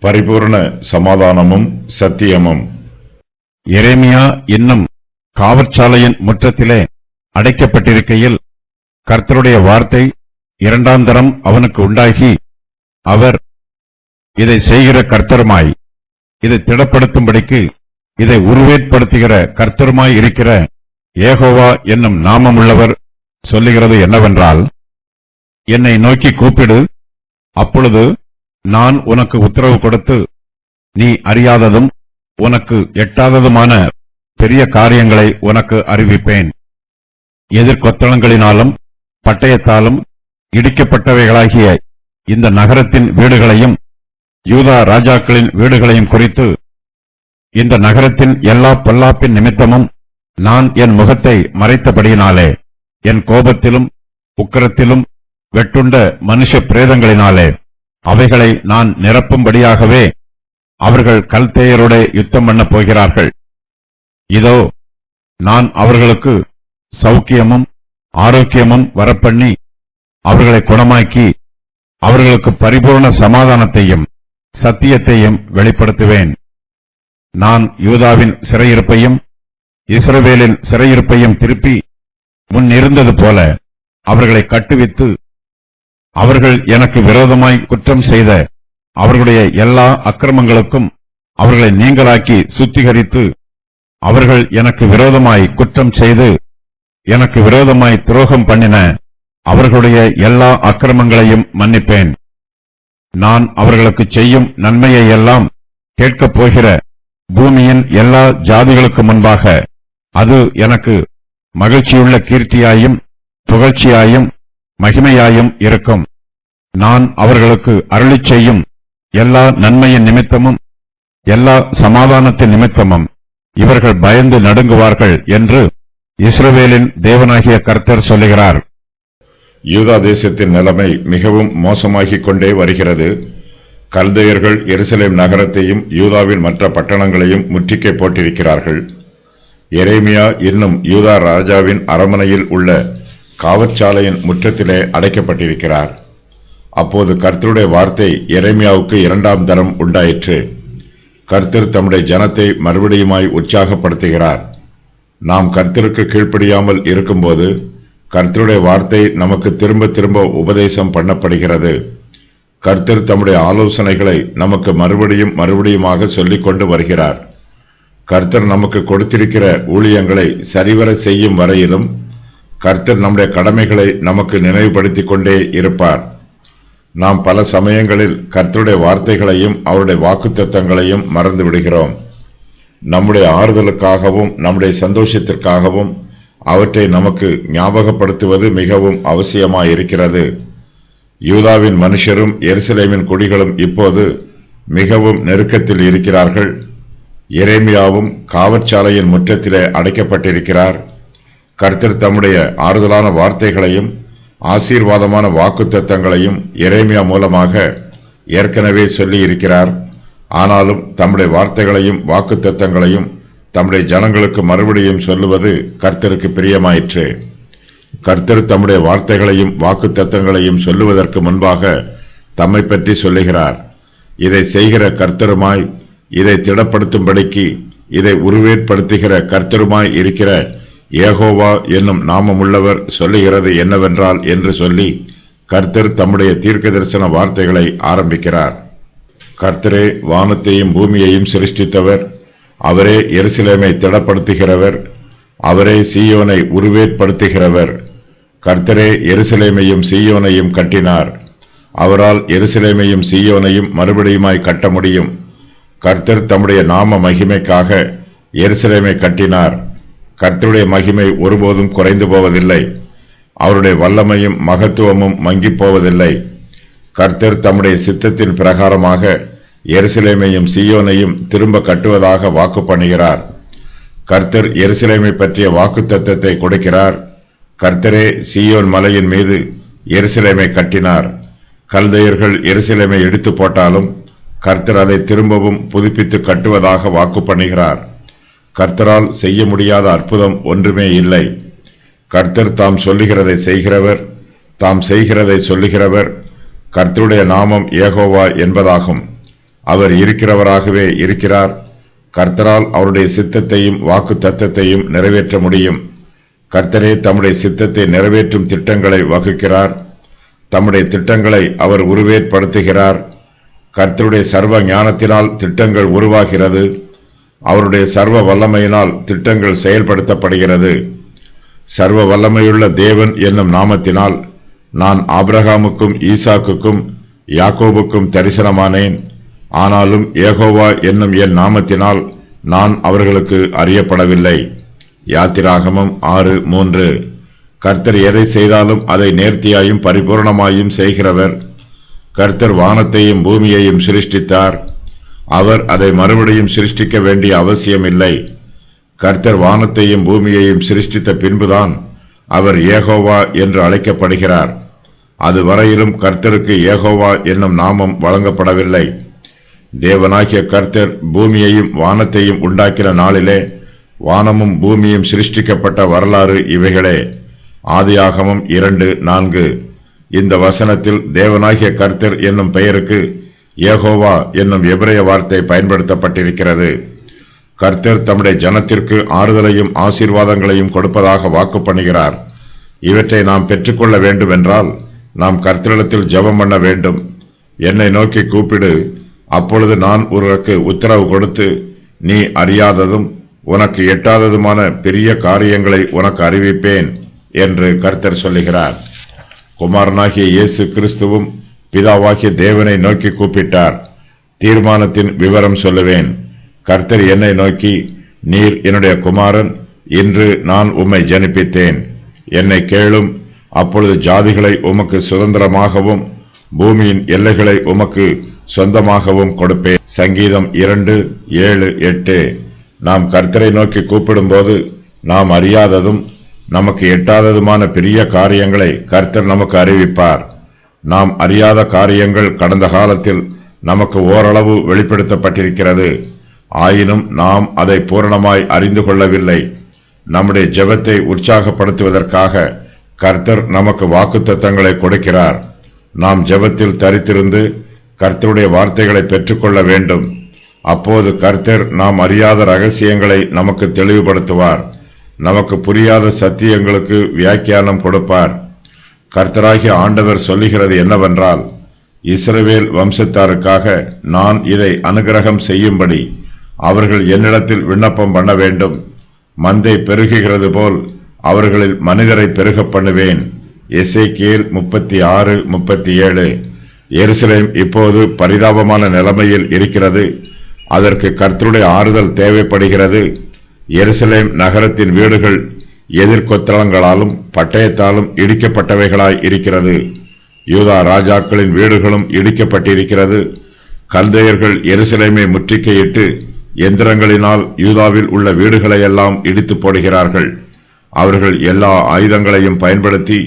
பரிபூர்ண சமாதானமும் சத்தியமும். எரேமியா இன்னும் காவற்சாலையின் முற்றத்திலே அடைக்கப்பட்டிருக்கையில் கர்த்தருடைய வார்த்தை இரண்டாம் தரம் அவனுக்கு உண்டாகி, அவர் இதை செய்கிற கர்த்தருமாய், இதை திடப்படுத்தும்படிக்கு இதை உருவேற்படுத்துகிற கர்த்தருமாய் இருக்கிற யெகோவா என்னும் நாமமுள்ளவர் சொல்லுகிறது என்னவென்றால், என்னை நோக்கி கூப்பிடு, அப்பொழுது நான் உனக்கு உத்தரவு கொடுத்து நீ அறியாததும் உனக்கு எட்டாததுமான பெரிய காரியங்களை உனக்கு அறிவிப்பேன். எதிர்கொத்தளங்களினாலும் பட்டயத்தாலும் இடிக்கப்பட்டவைகளாகிய இந்த நகரத்தின் வீடுகளையும் யூதா ராஜாக்களின் வீடுகளையும் குறித்து, இந்த நகரத்தின் எல்லா பொல்லாப்பின் நிமித்தமும் நான் என் முகத்தை மறைத்தபடியினாலே, என் கோபத்திலும் உக்கிரத்திலும் வெட்டுண்ட மனுஷ பிரேதங்களினாலே அவைகளை நான் நிரப்பும்படியாகவே அவர்கள் கல்தேயரோட யுத்தம் பண்ணப் போகிறார்கள். இதோ, நான் அவர்களுக்கு சௌக்கியமும் ஆரோக்கியமும் வரப்பண்ணி அவர்களை குணமாக்கி அவர்களுக்கு பரிபூர்ண சமாதானத்தையும் சத்தியத்தையும் வெளிப்படுத்துவேன். நான் யூதாவின் சிறையிருப்பையும் இஸ்ரவேலின் சிறையிருப்பையும் திருப்பி முன்னிருந்தது போல அவர்களை கட்டுவித்து, அவர்கள் எனக்கு விரோதமாய் குற்றம் செய்த அவர்களுடைய எல்லா அக்கிரமங்களுக்கும் அவர்களை நீங்களாக்கி சுத்திகரித்து, அவர்கள் எனக்கு விரோதமாய் குற்றம் செய்து எனக்கு விரோதமாய் துரோகம் பண்ணின அவர்களுடைய எல்லா அக்கிரமங்களையும் மன்னிப்பேன். நான் அவர்களுக்கு செய்யும் நன்மையை எல்லாம் கேட்கப் போகிற பூமியின் எல்லா ஜாதிகளுக்கு முன்பாக அது எனக்கு மகிழ்ச்சியுள்ள கீர்த்தியாயும் புகழ்ச்சியாயும் மகிமையாயும் இருக்கும். நான் அவர்களுக்கு அருளிச் செய்யும் எல்லா நன்மையின் நிமித்தமும் எல்லா சமாதானத்தின் நிமித்தமும் இவர்கள் பயந்து நடுங்குவார்கள் என்று இஸ்ரவேலின் தேவனாகிய கர்த்தர் சொல்லுகிறார். யூதா தேசத்தின் நிலைமை மிகவும் மோசமாகிக் கொண்டே வருகிறது. கல்தேயர்கள் எருசலேம் நகரத்தையும் யூதாவின் மற்ற பட்டணங்களையும் முற்றுகை போட்டிருக்கிறார்கள். எரேமியா இன்னும் யூதா ராஜாவின் அரமனையில் உள்ள காவற்சாலையின் முற்றத்திலே அடைக்கப்பட்டிருக்கிறார். அப்போது கர்த்தருடைய வார்த்தை எரேமியாவுக்கு இரண்டாம் தரம் உண்டாயிற்று. கர்த்தர் தம்முடைய ஜனத்தை மறுபடியுமாய் உற்சாகப்படுத்துகிறார். நாம் கர்த்தருக்கு கீழ்ப்படியாமல் இருக்கும்போது கர்த்தருடைய வார்த்தை நமக்கு திரும்ப திரும்ப உபதேசம் பண்ணப்படுகிறது. கர்த்தர் தம்முடைய ஆலோசனைகளை நமக்கு மறுபடியுமாக சொல்லிக் கொண்டு வருகிறார். கர்த்தர் நமக்கு கொடுத்திருக்கிற ஊழியங்களை சரிவர செய்யும் வரையிலும் கர்த்தர் நம்முடைய கடமைகளை நமக்கு நினைவுபடுத்திக் கொண்டே இருப்பார். நாம் பல சமயங்களில் கர்த்தருடைய வார்த்தைகளையும் அவருடைய வாக்குத்தத்தங்களையும் மறந்து விடுகிறோம். நம்முடைய ஆறுதலுக்காகவும் நம்முடைய சந்தோஷத்திற்காகவும் அவற்றை நமக்கு ஞாபகப்படுத்துவது மிகவும் அவசியமாயிருக்கிறது. யூதாவின் மனுஷரும் எருசலேமின் குடிகளும் இப்போது மிகவும் நெருக்கத்தில் இருக்கிறார்கள். எரேமியாவும் காவற்சாலையின் முற்றத்திலே அடைக்கப்பட்டிருக்கிறார். கர்த்தர் தம்முடைய ஆறுதலான வார்த்தைகளையும் ஆசீர்வாதமான வாக்குத்தத்தங்களையும் எரேமியா மூலமாக ஏற்கனவே சொல்லி இருக்கிறார். ஆனாலும் தம்முடைய வார்த்தைகளையும் வாக்குத்தத்தங்களையும் தம்முடைய ஜனங்களுக்கு மறுபடியும் சொல்லுவது கர்த்தருக்கு பிரியமாயிற்று. கர்த்தர் தம்முடைய வார்த்தைகளையும் வாக்குத்தத்தங்களையும் சொல்லுவதற்கு முன்பாக தம்மை பற்றி சொல்லுகிறார். இதை செய்கிற கர்த்தருமாய், இதை திடப்படுத்தும்படிக்கு இதை உருவேற்படுத்துகிற கர்த்தருமாய் இருக்கிற யெகோவா என்னும் நாமமுள்ளவர் சொல்லுகிறது என்னவென்றால் என்று சொல்லி கர்த்தர் தம்முடைய தீர்க்க தரிசன வார்த்தைகளை ஆரம்பிக்கிறார். கர்த்தரே வானத்தையும் பூமியையும் சிருஷ்டித்தவர், அவரே எருசலேமை திடப்படுத்துகிறவர், அவரே சீயோனை உருவேற்படுத்துகிறவர். கர்த்தரே எருசலேமையும் சீயோனையும் கட்டினார். அவரால் எருசலேமையும் சீயோனையும் மறுபடியுமாய் கட்ட முடியும். கர்த்தர் தம்முடைய நாம மகிமைக்காக எருசலேமை கட்டினார். கர்த்தருடைய மகிமை ஒருபோதும் குறைந்து போவதில்லை. அவருடைய வல்லமையும் மகத்துவமும் மங்கிப் போவதில்லை. கர்த்தர் தம்முடைய சித்தத்தின் பிரகாரமாக எருசலேமையும் சீயோனையும் திரும்ப கட்டுவதாக வாக்கு பண்ணுகிறார். கர்த்தர் எருசலேமை பற்றிய வாக்குத்தத்தத்தை கொடுக்கிறார். கர்த்தரே சீயோன் மலையின் மீது எருசலேமை கட்டினார். கல்தேயர்கள் எருசலேமை இடித்து போட்டாலும் கர்த்தர் அதை திரும்பவும் புதுப்பித்து கட்டுவதாக வாக்கு பண்ணுகிறார். கர்த்தரால் செய்ய முடியாத அற்புதம் ஒன்றுமே இல்லை. கர்த்தர் தாம் சொல்லுகிறதை செய்கிறவர், தாம் செய்கிறதை சொல்லுகிறவர். கர்த்தருடைய நாமம் யெகோவா என்பதாகும். அவர் இருக்கிறவராகவே இருக்கிறார். கர்த்தரால் அவருடைய சித்தத்தையும் வாக்கு தத்தத்தையும் நிறைவேற்ற முடியும். கர்த்தரே தம்முடைய சித்தத்தை நிறைவேற்றும் திட்டங்களை வகுக்கிறார். தம்முடைய திட்டங்களை அவர் உருவேற்படுத்துகிறார். கர்த்தருடைய சர்வ ஞானத்தினால் திட்டங்கள் உருவாகிறது. அவருடைய சர்வ வல்லமையினால் திட்டங்கள் செயல்படுத்தப்படுகிறது. சர்வ வல்லமையுள்ள தேவன் என்னும் நாமத்தினால் நான் ஆபிரகாமுக்கும் ஈசாக்குக்கும் யாக்கோபுக்கும் தரிசனமானேன். ஆனாலும் யெகோவா என்னும் என் நாமத்தினால் நான் அவர்களுக்கு அறியப்படவில்லை. யாத்திராகமம் 6:3. கர்த்தர் எதை செய்தாலும் அதை நேர்த்தியாயும் பரிபூர்ணமாயும் செய்கிறவர். கர்த்தர் வானத்தையும் பூமியையும் சிருஷ்டித்தார். அவர் அதை மறுபடியும் சிருஷ்டிக்க வேண்டிய அவசியமில்லை. கர்த்தர் வானத்தையும் பூமியையும் சிருஷ்டித்த பின்புதான் அவர் யெகோவா என்று அழைக்கப்படுகிறார். அதுவரையிலும் கர்த்தருக்கு யெகோவா என்னும் நாமம் வழங்கப்படவில்லை. தேவனாகிய கர்த்தர் பூமியையும் வானத்தையும் உண்டாக்கின நாளிலே வானமும் பூமியும் சிருஷ்டிக்கப்பட்ட வரலாறு இவைகளே. ஆதியாகமம் 2:4. இந்த வசனத்தில் தேவனாகிய கர்த்தர் என்னும் பெயருக்கு யெகோவா என்னும் எபிரேய வார்த்தை பயன்படுத்தப்பட்டிருக்கிறது. கர்த்தர் தம்முடைய ஜனத்திற்கு ஆறுதலையும் ஆசீர்வாதங்களையும் கொடுப்பதாக வாக்கு பண்ணுகிறார். இவற்றை நாம் பெற்றுக்கொள்ள வேண்டும் என்றால் நாம் கர்த்தரிடத்தில் ஜெபம் பண்ண வேண்டும். என்னை நோக்கி கூப்பிடு, அப்பொழுது நான் உனக்கு உத்தரவு கொடுத்து நீ அறியாததும் உனக்கு எட்டாததுமான பெரிய காரியங்களை உனக்கு அறிவிப்பேன் என்று கர்த்தர் சொல்லுகிறார். குமாரனாகிய இயேசு கிறிஸ்துவும் பிதாவாகிய தேவனை நோக்கி கூப்பிட்டார். தீர்மானத்தின் விவரம் சொல்லுவேன். கர்த்தர் என்னை நோக்கி, நீர் என்னுடைய குமாரன், இன்று நான் உம்மை ஜனிப்பித்தேன். என்னை கேளும், அப்பொழுது ஜாதிகளை உமக்கு சுதந்திரமாகவும் பூமியின் எல்லைகளை உமக்கு சொந்தமாகவும் கொடுப்பேன். சங்கீதம் 2:7-8. நாம் கர்த்தரை நோக்கி கூப்பிடும்போது நாம் அறியாததும் நமக்கு எட்டாததுமான பெரிய காரியங்களை கர்த்தர் நமக்கு அறிவிப்பார். நாம் அறியாத காரியங்கள் கடந்த காலத்தில் நமக்கு ஓரளவு வெளிப்படுத்தப்பட்டிருக்கிறது. ஆயினும் நாம் அதை பூரணமாய் அறிந்து கொள்ளவில்லை. நம்முடைய ஜெபத்தை உற்சாகப்படுத்துவதற்காக கர்த்தர் நமக்கு வாக்குத்தத்தங்களை கொடுக்கிறார். நாம் ஜெபத்தில் தரித்திருந்து கர்த்தருடைய வார்த்தைகளை பெற்றுக்கொள்ள வேண்டும். அப்போது கர்த்தர் நாம் அறியாத ரகசியங்களை நமக்கு தெளிவுபடுத்துவார். நமக்கு புரியாத சத்தியங்களுக்கு வியாக்கியானம் கொடுப்பார். கர்த்தராகிய ஆண்டவர் சொல்லுகிறது என்னவென்றால், இஸ்ரவேல் வம்சத்தாருக்காக நான் இதை அனுக்கிரகம் செய்யும்படி அவர்கள் என்னிடத்தில் விண்ணப்பம் பண்ண வேண்டும். மந்தை பெருகுகிறது போல் அவர்களில் மனிதரை பெருக பண்ணுவேன். எசேக்கியேல் 36:37. எருசலேம் இப்போது பரிதாபமான நிலைமையில் இருக்கிறது. அதற்கு கர்த்தருடைய ஆறுதல் தேவைப்படுகிறது. எருசலேம் நகரத்தின் வீடுகள் எதிர்கொத்தளங்களாலும் பட்டயத்தாலும் இடிக்கப்பட்டவைகளாய் இருக்கிறது. யூதா ராஜாக்களின் வீடுகளும் இடிக்கப்பட்டிருக்கிறது. கல்தையர்கள் எருசலேமை முற்றுகையிட்டு எந்திரங்களினால் யூதாவில் உள்ள வீடுகளையெல்லாம் இடித்து போடுகிறார்கள். அவர்கள் எல்லா ஆயுதங்களையும் பயன்படுத்தி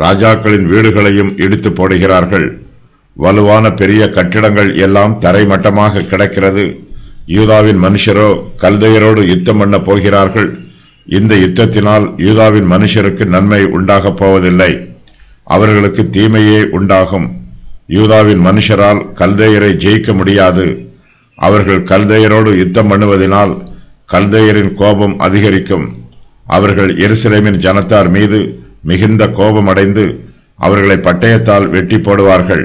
ராஜாக்களின் வீடுகளையும் இடித்து போடுகிறார்கள். வலுவான பெரிய கட்டிடங்கள் எல்லாம் தரைமட்டமாக கிடக்கிறது. யூதாவின் மனுஷரோ கல்தையரோடு யுத்தம் பண்ண போகிறார்கள். இந்த யுத்தத்தினால் யூதாவின் மனுஷருக்கு நன்மை உண்டாகப் போவதில்லை, அவர்களுக்கு தீமையே உண்டாகும். யூதாவின் மனுஷரால் கல்தையரை ஜெயிக்க முடியாது. அவர்கள் கல்தையரோடு யுத்தம் பண்ணுவதனால் கல்தையரின் கோபம் அதிகரிக்கும். அவர்கள் எருசலேமின் ஜனத்தார் மீது மிகுந்த கோபம் அடைந்து அவர்களை பட்டயத்தால் வெட்டி போடுவார்கள்.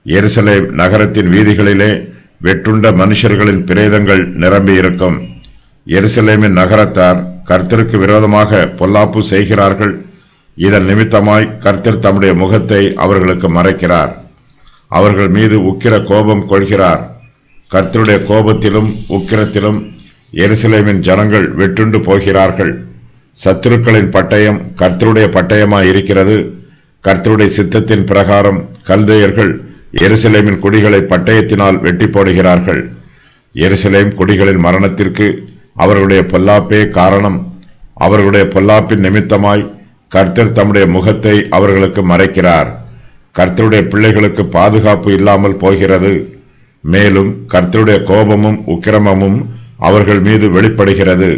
எருசலேம் நகரத்தின் வீதிகளிலே வெட்டுண்ட மனுஷர்களின் பிரேதங்கள் நிரம்பியிருக்கும். எருசலேமின் நகரத்தார் கர்த்தருக்கு விரோதமாக பொல்லாப்பு செய்கிறார்கள். இதன் நிமித்தமாய் கர்த்தர் தம்முடைய முகத்தை அவர்களுக்கு மறைக்கிறார். அவர்கள் மீது உக்கிர கோபம் கொள்கிறார். கர்த்தருடைய கோபத்திலும் உக்கிரத்திலும் எருசலேமின் ஜனங்கள் வெட்டுண்டு போகிறார்கள். சத்துருக்களின் பட்டயம் கர்த்தருடைய பட்டயமாய் இருக்கிறது. கர்த்தருடைய சித்தத்தின் பிரகாரம் கல்தையர்கள் எருசலேமின் குடிகளை பட்டயத்தினால் வெட்டி போடுகிறார்கள். எருசலேம் குடிகளின் மரணத்திற்கு அவர்களுடைய பொல்லாப்பே காரணம். அவர்களுடைய பொல்லாப்பின் நிமித்தமாய் கர்த்தர் தம்முடைய முகத்தை அவர்களுக்கு மறைக்கிறார். கர்த்தருடைய பிள்ளைகளுக்கு பாதுகாப்பு இல்லாமல் போகிறது. மேலும் கர்த்தருடைய கோபமும் உக்கிரமும் அவர்கள் மீது வெளிப்படுகிறது.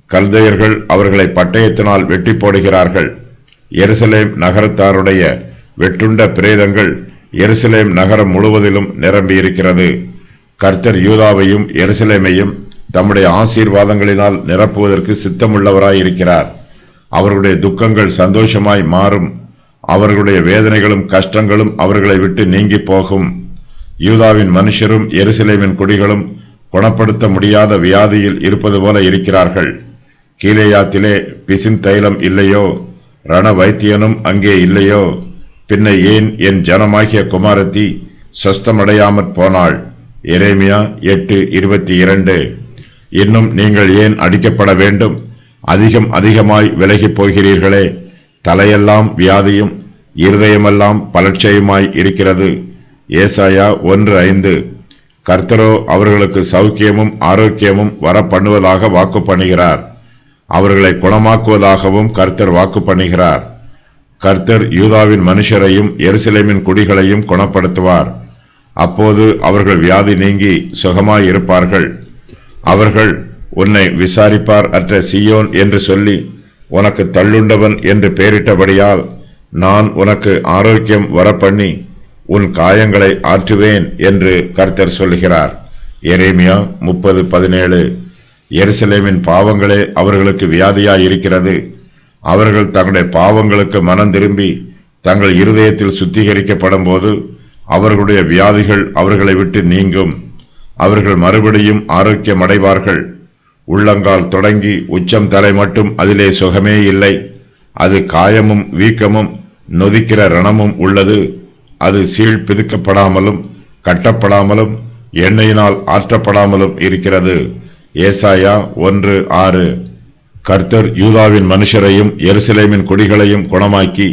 கல்தையர்கள் அவர்களை பட்டயத்தினால் வெட்டி போடுகிறார்கள். எருசலேம் நகரத்தாருடைய வெட்டுண்ட பிரேதங்கள் எருசலேம் நகரம் முழுவதிலும் நிரம்பியிருக்கிறது. கர்த்தர் யூதாவையும் எருசலேமையும் தம்முடைய ஆசீர்வாதங்களினால் நிரப்புவதற்கு சித்தமுள்ளவராயிருக்கிறார். அவர்களுடைய துக்கங்கள் சந்தோஷமாய் மாறும். அவர்களுடைய வேதனைகளும் கஷ்டங்களும் அவர்களை விட்டு நீங்கி போகும். யூதாவின் மனுஷரும் எருசலேமின் குடிகளும் குணப்படுத்த முடியாத வியாதியில் இருப்பது போல இருக்கிறார்கள். கீலேயாத்திலே பிசின் தைலம் இல்லையோ? ரண வைத்தியனும் அங்கே இல்லையோ? பின்ன ஏன் என் ஜனமாகிய குமாரத்தி சொஸ்தமடையாமற் போனாள்? எரேமியா 8:22. இன்னும் நீங்கள் ஏன் அடிக்கப்பட வேண்டும்? அதிகமாய் விலகி போகிறீர்களே. தலையெல்லாம் வியாதியும் இருதயமெல்லாம் பலட்சயமாய் இருக்கிறது. ஏசாயா 1:5. கர்த்தரோ அவர்களுக்கு சௌக்கியமும் ஆரோக்கியமும் வர பண்ணுவதாக வாக்கு பண்ணுகிறார். அவர்களை குணமாக்குவதாகவும் கர்த்தர் வாக்கு பண்ணுகிறார். கர்த்தர் யூதாவின் மனுஷரையும் எருசலேமின் குடிகளையும் குணப்படுத்துவார். அப்போது அவர்கள் வியாதி நீங்கி சுகமாயிருப்பார்கள். அவர்கள் உன்னை விசாரிப்பார் அற்ற சீயோன் என்று சொல்லி உனக்கு தள்ளுண்டவன் என்று பெயரிட்டபடியால் நான் உனக்கு ஆரோக்கியம் வரப்பண்ணி உன் காயங்களை ஆற்றுவேன் என்று கர்த்தர் சொல்லுகிறார். எரேமியா 30:17. எருசலேமின் பாவங்களே அவர்களுக்கு வியாதியாயிருக்கிறது. அவர்கள் தங்களுடைய பாவங்களுக்கு மனம் திரும்பி தங்கள் இருதயத்தில் சுத்திகரிக்கப்படும் போது அவர்களுடைய வியாதிகள் அவர்களை விட்டு நீங்கும். அவர்கள் மறுபடியும் ஆரோக்கியம் அடைவார்கள். உள்ளங்கால் தொடங்கி உச்சம் தலை மட்டும் அதிலே சுகமே இல்லை. அது காயமும் வீக்கமும் நொதிக்கிற ரணமும் உள்ளது. அது சீழ் பிதுக்கப்படாமலும் கட்டப்படாமலும் எண்ணெயினால் ஆற்றப்படாமலும் இருக்கிறது. ஏசாயா 1:6. கர்த்தர் யூதாவின் மனுஷரையும் எருசலேமின் குடிகளையும் குணமாக்கி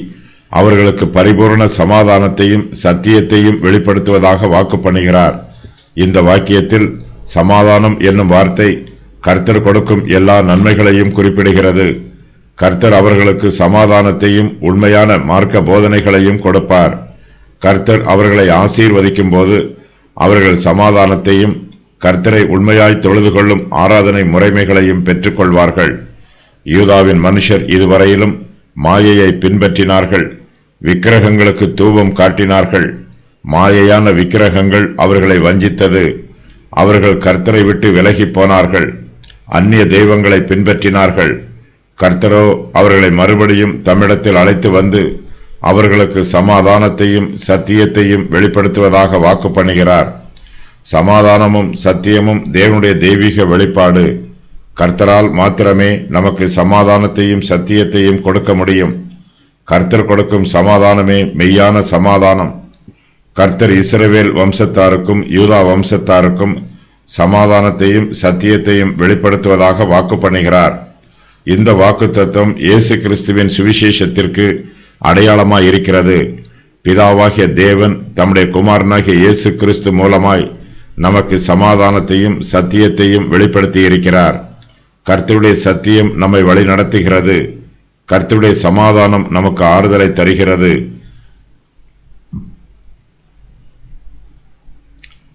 அவர்களுக்கு பரிபூர்ண சமாதானத்தையும் சத்தியத்தையும் வெளிப்படுத்துவதாக வாக்கு பண்ணுகிறார். இந்த வாக்கியத்தில் சமாதானம் என்னும் வார்த்தை கர்த்தர் கொடுக்கும் எல்லா நன்மைகளையும் குறிப்பிடுகிறது. கர்த்தர் அவர்களுக்கு சமாதானத்தையும் உண்மையான மார்க்க போதனைகளையும் கொடுப்பார். கர்த்தர் அவர்களை ஆசீர்வதிக்கும் போது அவர்கள் சமாதானத்தையும் கர்த்தரை உண்மையாய் தொழுது கொள்ளும் ஆராதனை முறைமைகளையும் பெற்றுக் கொள்வார்கள். யூதாவின் மனுஷர் இதுவரையிலும் மாயையை பின்பற்றினார்கள். விக்கிரகங்களுக்கு தூபம் காட்டினார்கள். மாயையான விக்கிரகங்கள் அவர்களை வஞ்சித்தது. அவர்கள் கர்த்தரை விட்டு விலகி போனார்கள். அந்நிய தெய்வங்களை பின்பற்றினார்கள். கர்த்தரோ அவர்களை மறுபடியும் தம்மிடத்தில் அழைத்து வந்து அவர்களுக்கு சமாதானத்தையும் சத்தியத்தையும் வெளிப்படுத்துவதாக வாக்கு பண்ணுகிறார். சமாதானமும் சத்தியமும் தேவனுடைய தெய்வீக வெளிப்பாடு. கர்த்தரால் மாத்திரமே நமக்கு சமாதானத்தையும் சத்தியத்தையும் கொடுக்க முடியும். கர்த்தர் கொடுக்கும் சமாதானமே மெய்யான சமாதானம். கர்த்தர் இஸ்ரவேல் வம்சத்தாருக்கும் யூதா வம்சத்தாருக்கும் சமாதானத்தையும் சத்தியத்தையும் வெளிப்படுத்துவதாக வாக்கு பண்ணுகிறார். இந்த வாக்குத்தத்தம் இயேசு கிறிஸ்துவின் சுவிசேஷத்திற்கு அடையாளமாய் இருக்கிறது. பிதாவாகிய தேவன் தம்முடைய குமாரனாகிய இயேசு கிறிஸ்து மூலமாய் நமக்கு சமாதானத்தையும் சத்தியத்தையும் வெளிப்படுத்தி இருக்கிறார். கர்த்தருடைய சத்தியம் நம்மை வழி நடத்துகிறது. கர்த்தருடைய சமாதானம் நமக்கு ஆறுதலை தருகிறது.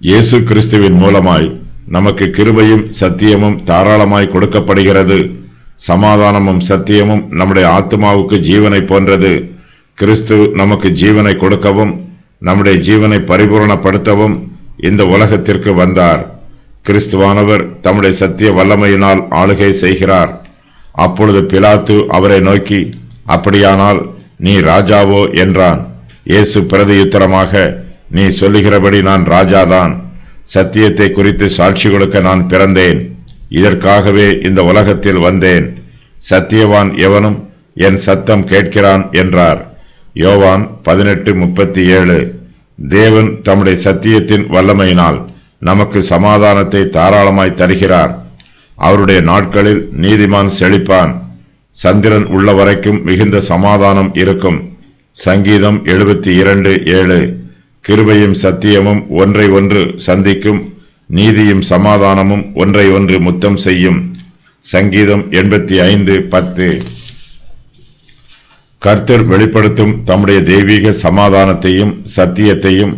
இயேசு கிறிஸ்துவின் மூலமாய் நமக்கு கிருபையும் சத்தியமும் தாராளமாய் கொடுக்கப்படுகிறது. சமாதானமும் சத்தியமும் நம்முடைய ஆத்மாவுக்கு ஜீவனை போன்றது. கிறிஸ்து நமக்கு ஜீவனை கொடுக்கவும் நம்முடைய ஜீவனை பரிபூரணப்படுத்தவும் இந்த உலகத்திற்கு வந்தார். கிறிஸ்துவானவர் தம்முடைய சத்திய வல்லமையினால் ஆளுகை செய்கிறார். அப்பொழுது பிலாத்து அவரை நோக்கி, அப்படியானால் நீ ராஜாவோ என்றான். இயேசு பிரதியுத்தரமாக, நீ சொல்லுகிறபடி நான் ராஜாதான். சத்தியத்தை குறித்து சாட்சி கொடுக்க நான் பிறந்தேன். இதற்காகவே இந்த உலகத்தில் வந்தேன். சத்தியவான் எவனும் என் சத்தம் கேட்கிறான் என்றார். யோவான் 18:37. தேவன் தம்முடைய சத்தியத்தின் வல்லமையினால் நமக்கு சமாதானத்தை தாராளமாய் தருகிறார். அவருடைய நாட்களில் நீதிமான் செழிப்பான். சந்திரன் உள்ள வரைக்கும் மிகுந்த சமாதானம் இருக்கும். சங்கீதம் 72:7. கிருபையும் சத்தியமும் ஒன்றை ஒன்று சந்திக்கும். நீதியும் சமாதானமும் ஒன்றை ஒன்று முத்தம் செய்யும். சங்கீதம் 85:10. கர்த்தர் வெளிப்படுத்தும் தம்முடைய தெய்வீக சமாதானத்தையும் சத்தியத்தையும்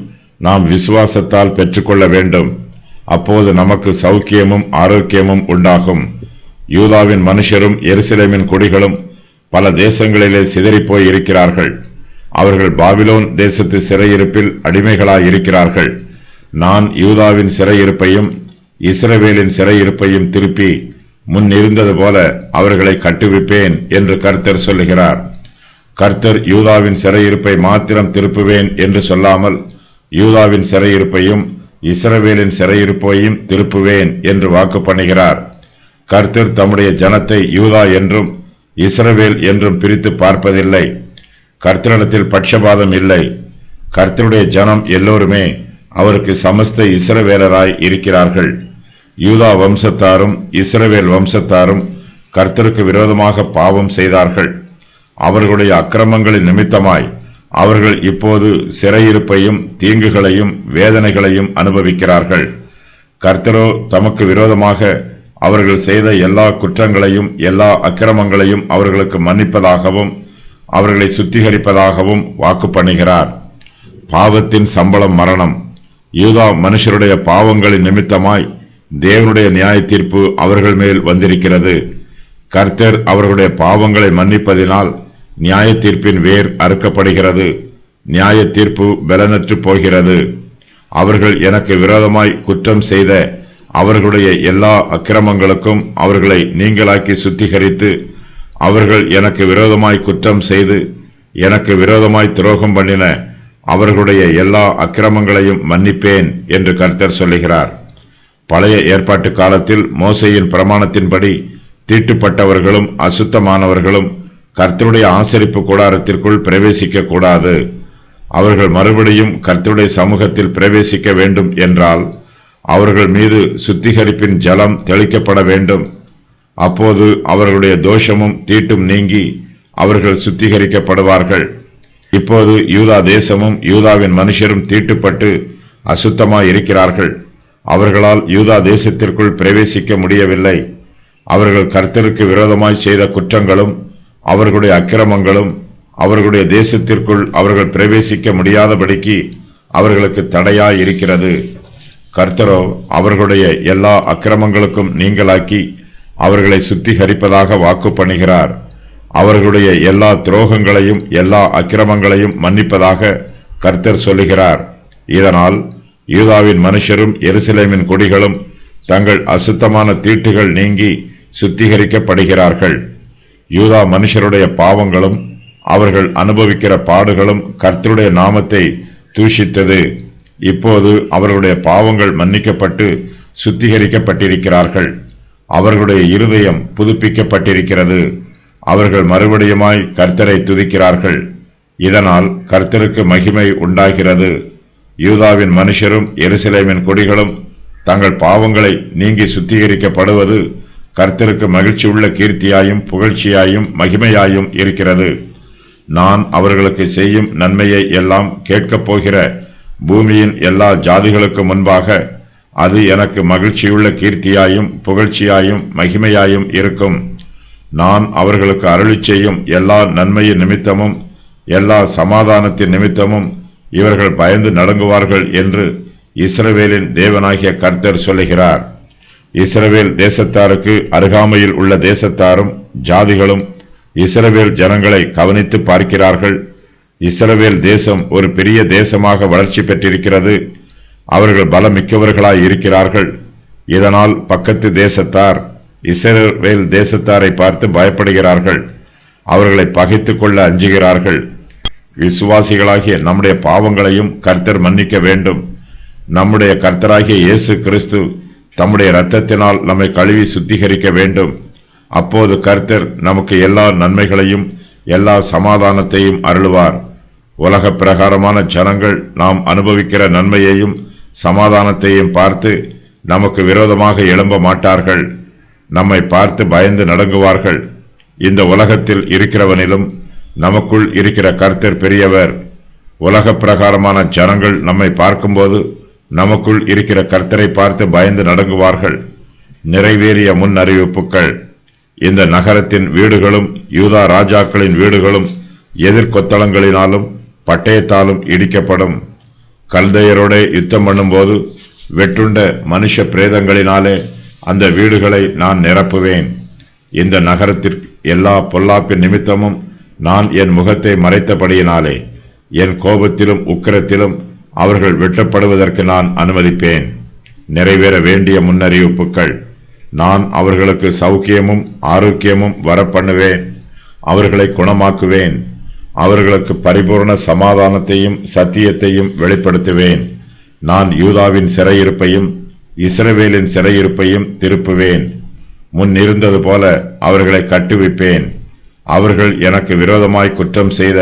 நாம் விசுவாசத்தால் பெற்றுக்கொள்ள வேண்டும். அப்போது நமக்கு சௌக்கியமும் ஆரோக்கியமும் உண்டாகும். யூதாவின் மனுஷரும் எருசலேமின் குடிகளும் பல தேசங்களிலே சிதறிப்போய் இருக்கிறார்கள். அவர்கள் பாபிலோன் தேசத்து சிறையிருப்பில் அடிமைகளாய் இருக்கிறார்கள். நான் யூதாவின் சிறையிருப்பையும் இஸ்ரவேலின் சிறையிருப்பையும் திருப்பி முன் இருந்தது போல அவர்களை கட்டுவிப்பேன் என்று கர்த்தர் சொல்லுகிறார். கர்த்தர் யூதாவின் சிறையிருப்பை மாத்திரம் திருப்புவேன் என்று சொல்லாமல் யூதாவின் சிறையிருப்பையும் இஸ்ரவேலின் சிறையிருப்பையும் திருப்புவேன் என்று வாக்கு பண்ணுகிறார். கர்த்தர் தம்முடைய ஜனத்தை யூதா என்றும் இஸ்ரவேல் என்றும் பிரித்து பார்ப்பதில்லை. கர்த்தரிடத்தில் பட்சபாதம் இல்லை. கர்த்தருடைய ஜனம் எல்லோருமே அவருக்கு சமஸ்த இஸ்ரவேலராய் இருக்கிறார்கள். யூதா வம்சத்தாரும் இஸ்ரவேல் வம்சத்தாரும் கர்த்தருக்கு விரோதமாக பாவம் செய்தார்கள். அவர்களுடைய அக்கிரமங்களின் நிமித்தமாய் அவர்கள் இப்போது சிறையிருப்பையும் தீங்குகளையும் வேதனைகளையும் அனுபவிக்கிறார்கள். கர்த்தரோ தமக்கு விரோதமாக அவர்கள் செய்த எல்லா குற்றங்களையும் எல்லா அக்கிரமங்களையும் அவர்களுக்கு மன்னிப்பதாகவும் அவர்களை சுத்திகரிப்பதாகவும் வாக்கு பண்ணுகிறார். பாவத்தின் சம்பளம் மரணம். யூதா மனுஷருடைய பாவங்களின் நிமித்தமாய் தேவனுடைய நியாய தீர்ப்பு அவர்கள் மேல் வந்திருக்கிறது. கர்த்தர் அவர்களுடைய பாவங்களை மன்னிப்பதினால் நியாய தீர்ப்பின் வேர் அறுக்கப்படுகிறது. நியாய தீர்ப்பு பலனற்று போகிறது. அவர்கள் எனக்கு விரோதமாய் குற்றம் செய்த அவர்களுடைய எல்லா அக்கிரமங்களுக்கும் அவர்களை நீங்களாக்கி சுத்திகரித்து அவர்கள் எனக்கு விரோதமாய் குற்றம் செய்து எனக்கு விரோதமாய் துரோகம் பண்ணின அவர்களுடைய எல்லா அக்கிரமங்களையும் மன்னிப்பேன் என்று கர்த்தர் சொல்லுகிறார். பழைய ஏற்பாட்டு காலத்தில் மோசேயின் பிரமாணத்தின்படி தீட்டுப்பட்டவர்களும் அசுத்தமானவர்களும் கர்த்தருடைய ஆசரிப்பு கூடாரத்திற்குள் பிரவேசிக்க கூடாது. அவர்கள் மறுபடியும் கர்த்தருடைய சமூகத்தில் பிரவேசிக்க வேண்டும் என்றால் அவர்கள் மீது சுத்திகரிப்பின் ஜலம் தெளிக்கப்பட வேண்டும். அப்போது அவர்களுடைய தோஷமும் தீட்டும் நீங்கி அவர்கள் சுத்திகரிக்கப்படுவார்கள். இப்போது யூதா தேசமும் யூதாவின் மனுஷரும் தீட்டுப்பட்டு அசுத்தமாய் இருக்கிறார்கள். அவர்களால் யூதா தேசத்திற்குள் பிரவேசிக்க முடியவில்லை. அவர்கள் கர்த்தருக்கு விரோதமாய் செய்த குற்றங்களும் அவர்களுடைய அக்கிரமங்களும் அவர்களுடைய தேசத்திற்குள் அவர்கள் பிரவேசிக்க முடியாதபடிக்கு அவர்களுக்கு தடையாய் இருக்கிறது. கர்த்தரோ அவர்களுடைய எல்லா அக்கிரமங்களுக்கும் நீங்களாக்கி அவர்களை சுத்திகரிப்பதாக வாக்கு பண்ணுகிறார். அவர்களுடைய எல்லா துரோகங்களையும் எல்லா அக்கிரமங்களையும் மன்னிப்பதாக கர்த்தர் சொல்லுகிறார். இதனால் யூதாவின் மனுஷரும் எருசலேமின் குடிகளும் தங்கள் அசுத்தமான தீட்டுகள் நீங்கி சுத்திகரிக்கப்படுகிறார்கள். யூதா மனுஷருடைய பாவங்களும் அவர்கள் அனுபவிக்கிற பாடுகளும் கர்த்தருடைய நாமத்தை தூஷித்தது. இப்போது அவர்களுடைய பாவங்கள் மன்னிக்கப்பட்டு சுத்திகரிக்கப்பட்டிருக்கிறார்கள். அவர்களுடைய இருதயம் புதுப்பிக்கப்பட்டிருக்கிறது. அவர்கள் மறுபடியுமாய் கர்த்தரை துதிக்கிறார்கள். இதனால் கர்த்தருக்கு மகிமை உண்டாகிறது. யூதாவின் மனுஷரும் எருசலேமின் குடிகளும் தங்கள் பாவங்களை நீங்கி சுத்திகரிக்கப்படுவது கர்த்தருக்கு மகிழ்ச்சி உள்ள கீர்த்தியாயும் புகழ்ச்சியாயும் மகிமையாயும் இருக்கிறது. நான் அவர்களுக்கு செய்யும் நன்மையை எல்லாம் கேட்கப் போகிற பூமியின் எல்லா ஜாதிகளுக்கு முன்பாக அது எனக்கு மகிழ்ச்சியுள்ள கீர்த்தியாயும் புகழ்ச்சியாயும் மகிமையாயும் இருக்கும். நான் அவர்களுக்கு அருளிச் செய்யும் எல்லா நன்மையின் நிமித்தமும் எல்லா சமாதானத்தின் நிமித்தமும் இவர்கள் பயந்து நடுங்குவார்கள் என்று இஸ்ரவேலின் தேவனாகிய கர்த்தர் சொல்லுகிறார். இஸ்ரவேல் தேசத்தாருக்கு அருகாமையில் உள்ள தேசத்தாரும் ஜாதிகளும் இஸ்ரவேல் ஜனங்களை கவனித்து பார்க்கிறார்கள். இஸ்ரவேல் தேசம் ஒரு பெரிய தேசமாக வளர்ச்சி பெற்றிருக்கிறது. அவர்கள் பலமிக்கவர்களாய் இருக்கிறார்கள். இதனால் பக்கத்து தேசத்தார் இஸ்ரவேல் தேசத்தாரை பார்த்து பயப்படுகிறார்கள். அவர்களை பகைத்து கொள்ள அஞ்சுகிறார்கள். விசுவாசிகளாகிய நம்முடைய பாவங்களையும் கர்த்தர் மன்னிக்க வேண்டும். நம்முடைய கர்த்தராகிய இயேசு கிறிஸ்து தம்முடைய இரத்தத்தினால் நம்மை கழுவி சுத்திகரிக்க வேண்டும். அப்போது கர்த்தர் நமக்கு எல்லா நன்மைகளையும் எல்லா சமாதானத்தையும் அருளுவார். உலக பிரகாரமான ஜனங்கள் நாம் அனுபவிக்கிற நன்மையையும் சமாதானத்தையும் பார்த்து நமக்கு விரோதமாக எழும்ப மாட்டார்கள். நம்மை பார்த்து பயந்து நடுங்குவார்கள். இந்த உலகத்தில் இருக்கிறவனிலும் நமக்குள் இருக்கிற கர்த்தர் பெரியவர். உலக பிரகாரமான ஜனங்கள் நம்மை பார்க்கும்போது நமக்குள் இருக்கிற கர்த்தரை பார்த்து பயந்து நடுங்குவார்கள். நிறைவேறிய முன் அறிவிப்புகள். இந்த நகரத்தின் வீடுகளும் யூதா ராஜாக்களின் வீடுகளும் எதிர்கொத்தளங்களினாலும் பட்டயத்தாலும் இடிக்கப்படும். கல்தையரோட யுத்தம் பண்ணும்போது வெட்டுண்ட மனுஷ பிரேதங்களினாலே அந்த வீடுகளை நான் நிரப்புவேன். இந்த நகரத்திற்கு எல்லா பொல்லாப்பின் நிமித்தமும் நான் என் முகத்தை மறைத்தபடியினாலே என் கோபத்திலும் உக்கிரத்திலும் அவர்கள் வெட்டப்படுவதற்கு நான் அனுமதிப்பேன். நிறைவேற வேண்டிய முன்னறிவிப்புகள். நான் அவர்களுக்கு சௌக்கியமும் ஆரோக்கியமும் வரப்பண்ணுவேன். அவர்களை குணமாக்குவேன். அவர்களுக்கு பரிபூர்ண சமாதானத்தையும் சத்தியத்தையும் வெளிப்படுத்துவேன். நான் யூதாவின் சிறையிருப்பையும் இஸ்ரவேலின் சிறையிருப்பையும் திருப்புவேன். முன் இருந்தது போல அவர்களை கட்டுவிப்பேன். அவர்கள் எனக்கு விரோதமாய் குற்றம் செய்த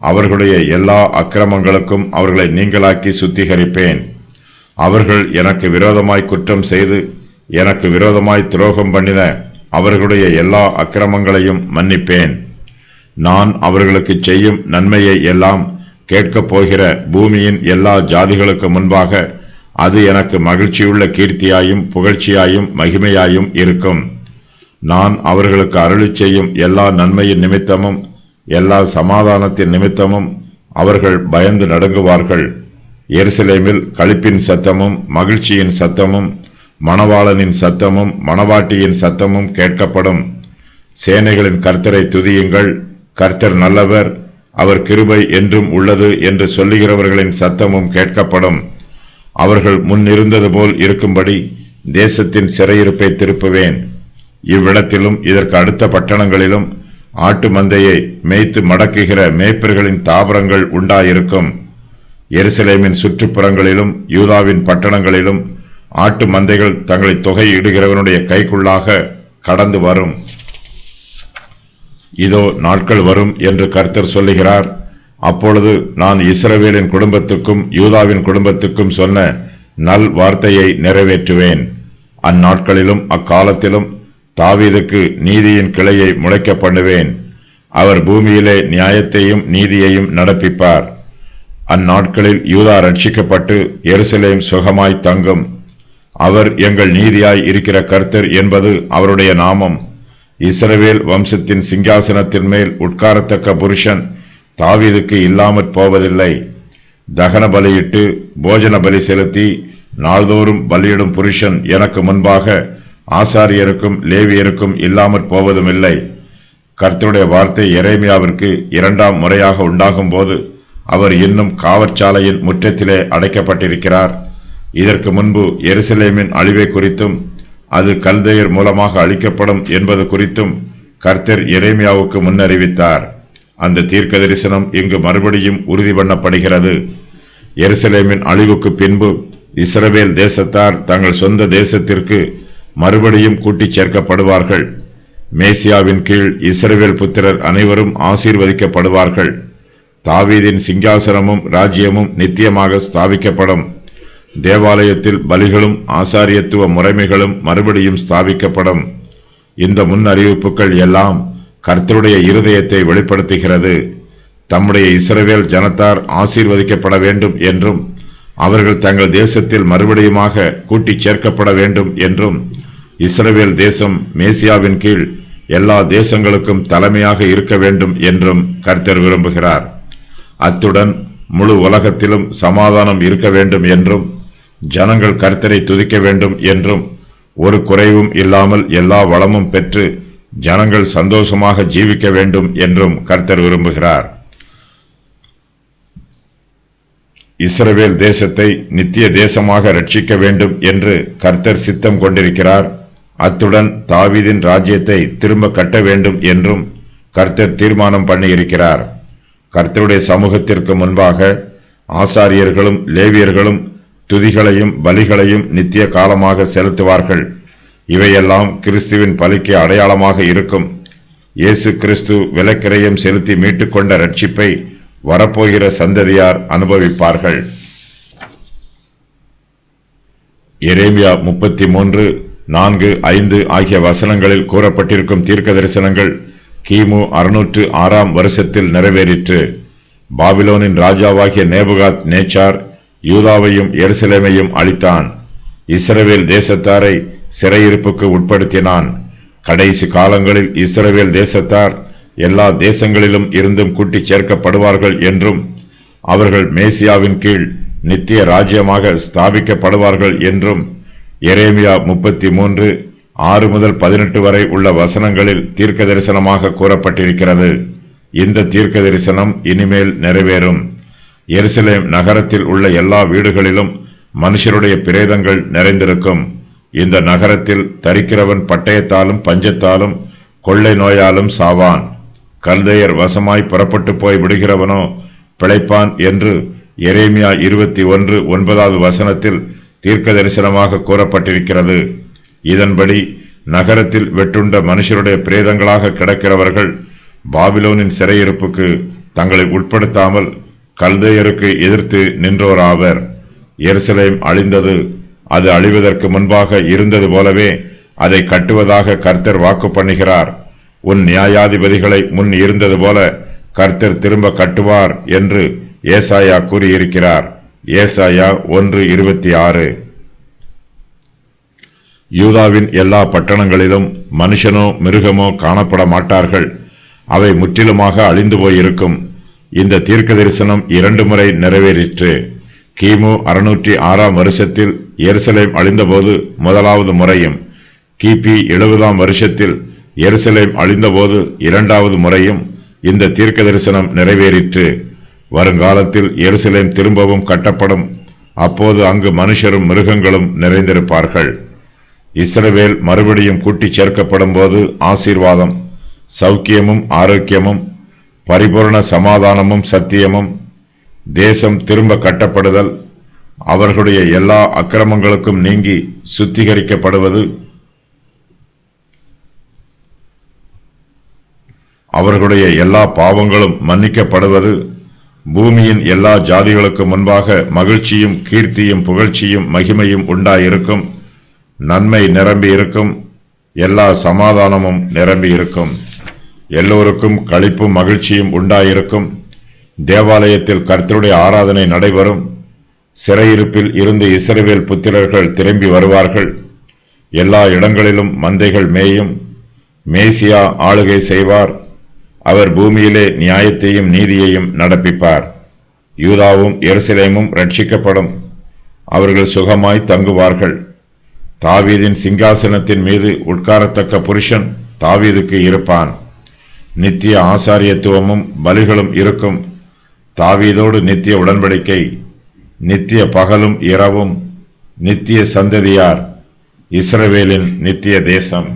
அவர்களுடைய எல்லா அக்கிரமங்களுக்கும் அவர்களை நீங்களாக்கி சுத்திகரிப்பேன். அவர்கள் எனக்கு விரோதமாய் குற்றம் செய்து எனக்கு விரோதமாய் துரோகம் பண்ணின அவர்களுடைய எல்லா அக்கிரமங்களையும் மன்னிப்பேன். நான் அவர்களுக்கு செய்யும் நன்மையை எல்லாம் கேட்கப் போகிற பூமியின் எல்லா ஜாதிகளுக்கு முன்பாக அது எனக்கு மகிழ்ச்சியுள்ள கீர்த்தியாயும் புகழ்ச்சியாயும் மகிமையாயும் இருக்கும். நான் அவர்களுக்கு அருளிச் செய்யும் எல்லா நன்மையின் நிமித்தமும் எல்லா சமாதானத்தின் நிமித்தமும் அவர்கள் பயந்து நடுங்குவார்கள். எருசலேமில் களிப்பின் சத்தமும் மகிழ்ச்சியின் சத்தமும் மணவாளனின் சத்தமும் மணவாட்டியின் சத்தமும் கேட்கப்படும். சேனைகளின் கர்த்தரை துதியுங்கள். கர்த்தர் நல்லவர், அவர் கிருபை என்றும் உள்ளது என்று சொல்லுகிறவர்களின் சத்தமும் கேட்கப்படும். அவர்கள் முன்னிருந்தது போல் இருக்கும்படி தேசத்தின் சிறையிருப்பை திருப்புவேன். இவ்விடத்திலும் இதற்கு அடுத்த பட்டணங்களிலும் ஆட்டு மந்தையை மேய்த்து மடக்குகிற மேய்ப்பர்களின் தாபரங்கள் உண்டாயிருக்கும். எருசலேமின் சுற்றுப்புறங்களிலும் யூதாவின் பட்டணங்களிலும் ஆட்டு மந்தைகள் தங்களை தொகையிடுகிறவனுடைய கைக்குள்ளாக கடந்து வரும். இதோ நாட்கள் வரும் என்று கர்த்தர் சொல்லுகிறார். அப்பொழுது நான் இஸ்ரவேலின் குடும்பத்துக்கும் யூதாவின் குடும்பத்துக்கும் சொன்ன நல் வார்த்தையை நிறைவேற்றுவேன். அந்நாட்களிலும் அக்காலத்திலும் தாவீதுக்கு நீதியின் கிளையை முளைக்க பண்ணுவேன். அவர் பூமியிலே நியாயத்தையும் நீதியையும் நடப்பிப்பார். அந்நாட்களில் யூதா ரட்சிக்கப்பட்டு எருசலேம் சுகமாய் தங்கும். அவர் எங்கள் நீதியாய் இருக்கிற கர்த்தர் என்பது அவருடைய நாமம். இஸ்ரவேல் வம்சத்தின் சிங்காசனத்தின் மேல் உட்காரத்தக்க புருஷன் தாவீதுக்கு இல்லாமற் போவதில்லை. தகன பலியிட்டு போஜன பலி செலுத்தி நாள்தோறும் பலியிடும் புருஷன் எனக்கு முன்பாக ஆசாரியருக்கும் லேவியருக்கும் இல்லாமற் போவதுமில்லை. கர்த்தருடைய வார்த்தை எரேமியாவிற்கு 2ஆம் முறையாக உண்டாகும் போது அவர் இன்னும் காவற்சாலையின் முற்றத்திலே அடைக்கப்பட்டிருக்கிறார். இதற்கு முன்பு எருசலேமின் அழிவை குறித்தும் அது கல்தையர் மூலமாக அழிக்கப்படும் என்பது குறித்தும் கர்த்தர் எரேமியாவுக்கு முன்னறிவித்தார். அந்த தீர்க்க தரிசனம் இங்கு மறுபடியும் உறுதி பண்ணப்படுகிறது. எருசலேமின் அழிவுக்கு பின்பு இஸ்ரவேல் தேசத்தார் தங்கள் சொந்த தேசத்திற்கு மறுபடியும் கூட்டிச் சேர்க்கப்படுவார்கள். மேசியாவின் கீழ் இஸ்ரவேல் புத்திரர் அனைவரும் ஆசீர்வதிக்கப்படுவார்கள். தாவீதின் சிங்காசனமும் ராஜ்யமும் நித்தியமாக ஸ்தாபிக்கப்படும். தேவாலயத்தில் பலிகளும் ஆசாரியத்துவ முறைமைகளும் மறுபடியும் ஸ்தாபிக்கப்படும். இந்த முன் அறிவிப்புகள் எல்லாம் கர்த்தருடைய இருதயத்தை வெளிப்படுத்துகிறது. தம்முடைய இஸ்ரவேல் ஜனத்தார் ஆசீர்வதிக்கப்பட வேண்டும் என்றும் அவர்கள் தங்கள் தேசத்தில் மறுபடியுமாக கூட்டிச் சேர்க்கப்பட வேண்டும் என்றும் இஸ்ரவேல் தேசம் மேசியாவின் கீழ் எல்லா தேசங்களுக்கும் தலைமையாக இருக்க வேண்டும் என்றும் கர்த்தர் விரும்புகிறார். அத்துடன் முழு உலகத்திலும் சமாதானம் இருக்க வேண்டும் என்றும் ஜனங்கள் கர்த்தரை துதிக்க வேண்டும் என்றும் ஒரு குறைவும் இல்லாமல் எல்லா வளமும் பெற்று ஜனங்கள் சந்தோஷமாக ஜீவிக்க வேண்டும் என்றும் கர்த்தர் விரும்புகிறார். இஸ்ரவேல் தேசத்தை நித்திய தேசமாக ரட்சிக்க வேண்டும் என்று கர்த்தர் சித்தம் கொண்டிருக்கிறார். அத்துடன் தாவீதின் ராஜ்யத்தை திரும்ப கட்ட வேண்டும் என்றும் கர்த்தர் தீர்மானம் பண்ணியிருக்கிறார். கர்த்தருடைய சமூகத்திற்கு முன்பாக ஆசாரியர்களும் லேவியர்களும் துதிகளையும் பலிகளையும் நித்திய காலமாக செலுத்துவார்கள். இவையெல்லாம் கிறிஸ்துவின் பலிக்கு அடையாளமாக இருக்கும். இயேசு கிறிஸ்து விலைக்கிரயம் செலுத்தி மீட்டுக்கொண்ட ரட்சிப்பை வரப்போகிற சந்ததியார் அனுபவிப்பார்கள். எரேமியா 33, 4, 5 ஆகிய வசனங்களில் கூறப்பட்டிருக்கும் தீர்க்க தரிசனங்கள் கிமு 606 வருஷத்தில் நிறைவேறிற்று. பாபிலோனின் ராஜாவாகிய நேபுகாத் நேச்சார் யூதாவையும் எருசலேமையும் அழித்தான். இஸ்ரவேல் தேசத்தாரை சிறையிருப்புக்கு உட்படுத்தினான். கடைசி காலங்களில் இஸ்ரவேல் தேசத்தார் எல்லா தேசங்களிலும் இருந்தும் கூட்டிச் சேர்க்கப்படுவார்கள் என்றும் அவர்கள் மேசியாவின் கீழ் நித்திய ராஜ்யமாக ஸ்தாபிக்கப்படுவார்கள் என்றும் எரேமியா 33, 6 முதல் 18 வரை உள்ள வசனங்களில் தீர்க்க தரிசனமாக கூறப்பட்டிருக்கிறது. இந்த தீர்க்க தரிசனம் இனிமேல் நிறைவேறும். எருசலேம் நகரத்தில் உள்ள எல்லா வீடுகளிலும் மனுஷருடைய பிரேதங்கள் நிறைந்திருக்கும். இந்த நகரத்தில் தரிக்கிறவன் பட்டயத்தாலும் பஞ்சத்தாலும் கொள்ளை நோயாலும் சாவான். கல்தையர் வசமாய் புறப்பட்டு போய் விடுகிறவனோ பிழைப்பான் என்று எரேமியா 21:9 தீர்க்க தரிசனமாக கூறப்பட்டிருக்கிறது. இதன்படி நகரத்தில் வெட்டுண்ட மனுஷருடைய பிரேதங்களாக கிடக்கிறவர்கள் பாபிலோனின் சிறையிருப்புக்கு தங்களை உட்படுத்தாமல் கல்தையருக்கு எதிர்த்து நின்றோராவர். எருசலேம் அழிந்தது. அது அழிவதற்கு முன்பாக இருந்தது போலவே அதை கட்டுவதாக கர்த்தர் வாக்கு பண்ணுகிறார். உன் நியாயாதிபதிகளை முன் இருந்தது போல கர்த்தர் திரும்ப கட்டுவார் என்று ஏசாயா கூறியிருக்கிறார். ஏசாயா 1:26. யூதாவின் எல்லா பட்டணங்களிலும் மனுஷனோ மிருகமோ காணப்பட மாட்டார்கள். அவை முற்றிலுமாக அழிந்து போயிருக்கும். இந்த தீர்க்க தரிசனம் 2 முறை நிறைவேறிற்று. கிமு 606 வருஷத்தில் எருசலேம் அழிந்தபோது முதலாவது முறையும், கிபி 70 வருஷத்தில் எருசலேம் அழிந்தபோது 2வது முறையும் இந்த தீர்க்க தரிசனம் நிறைவேறிற்று. வருங்காலத்தில் எருசலேம் திரும்பவும் கட்டப்படும். அப்போது அங்கு மனுஷரும் மிருகங்களும் நிறைந்திருப்பார்கள். இஸ்ரவேல் மறுபடியும் கூட்டிச் சேர்க்கப்படும் போது ஆசீர்வாதம், சௌக்கியமும் ஆரோக்கியமும் பரிபூர்ண சமாதானமும் சத்தியமும், தேசம் திரும்ப கட்டப்படுதல், அவர்களுடைய எல்லா அக்கிரமங்களுக்கும் நீங்கி சுத்திகரிக்கப்படுவது, அவர்களுடைய எல்லா பாவங்களும் மன்னிக்கப்படுவது, பூமியின் எல்லா ஜாதிகளுக்கு முன்பாக மகிழ்ச்சியும் கீர்த்தியும் புகழ்ச்சியும் மகிமையும் உண்டாயிருக்கும். நன்மை நிரம்பி இருக்கும். எல்லா சமாதானமும் நிரம்பி இருக்கும். எல்லோருக்கும் களிப்பும் மகிழ்ச்சியும் உண்டாயிருக்கும். தேவாலயத்தில் கர்த்தருடைய ஆராதனை நடைபெறும். சிறையிருப்பில் இருந்து இஸ்ரவேல் புத்திரர்கள் திரும்பி வருவார்கள். எல்லா இடங்களிலும் மந்தைகள் மேயும். மேசியா ஆளுகை செய்வார். அவர் பூமியிலே நியாயத்தையும் நீதியையும் நடப்பிப்பார். யூதாவும் எருசலேமும் ரட்சிக்கப்படும். அவர்கள் சுகமாய் தங்குவார்கள். தாவீதின் சிங்காசனத்தின் மீது உட்காரத்தக்க புருஷன் தாவீதுக்கு இருப்பான். நித்திய ஆசாரியத்துவமும் பலிகளும் இருக்கும். தாவீதோடு நித்திய உடன்படிக்கை, நித்திய பகலும் இரவும், நித்திய சந்ததியார், இஸ்ரவேலின் நித்திய தேசம்.